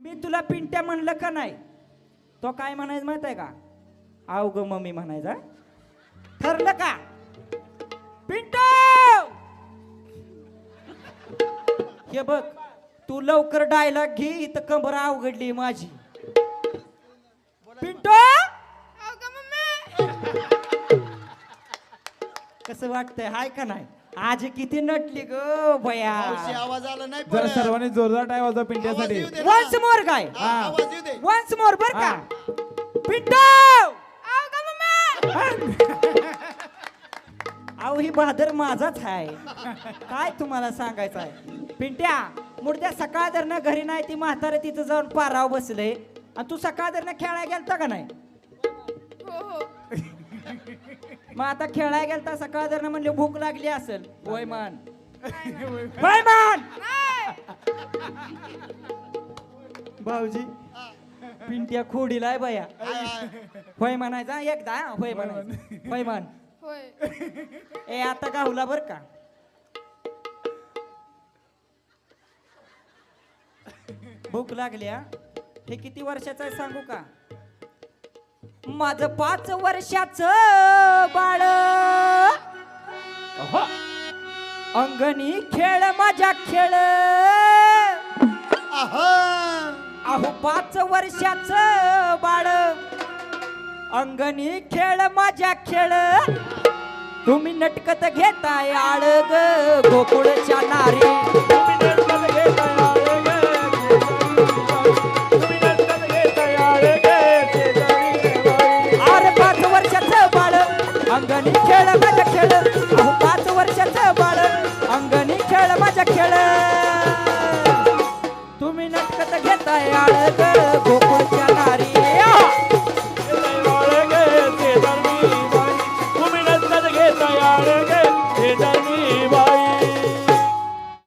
मी तुला पिंट्या म्हणलं का नाही? तो काय म्हणायचं माहित आहे का? आव ग मम्मी म्हणायचा. ठरलं का? पिंटू हे बघ, तू लवकर डायलॉग घे, इथं कंबर अवघडली माझी. पिंटू कसं वाटतंय? हाय का नाही? आज किती नटली ग बया. आवाज आला नाही जरा सर्वांनी जोरदार टाळ्या वाजवा पिंट्यासाठी. वन्स मोर काय? आवाज येऊ दे. वन्स मोर बर का? पिंटू अहो ही बहादर माझाच आहे. काय तुम्हाला सांगायचं आहे? पिंट्या मुर्द्या सकाळ धरणं घरी नाही, ती म्हातारे तिथं जाऊन पाराव बसले आणि तू सकाळ धरणं खेळायला गेलता का नाही? मग आता खेळायला गेलता सकाळ धरणं म्हणले भूक लागली असेल. होय मान होय मान. भाऊजी पिंट्या खोडीला आहे बया. होय म्हणायचा एकदा. होय म्हणायचं. होय मान. ए आता गावला बर का? भूक लागली. हे किती वर्षाचं आहे सांगू का? माझं 5 वर्षाचं बाळ अंगणी खेळ माझ्या खेळ. अहो 5 वर्षाचं बाळ अंगणी खेळ माझ्या खेळ. तुम्ही नटकत घेताय आळ ग गोकुळच्या नारी. तुम्ही नटकत घेताय आळ ग. तुम्ही नटकत घेताय आळ ग. अरे 5 वर्षाचं बाळ अंगणी खेळ माझ्या खेळ. अहो 5 वर्षाचं बाळ अंगणी खेळ माझ्या खेळ. तुम्ही नटकत घेताय आळ ग गोकुळ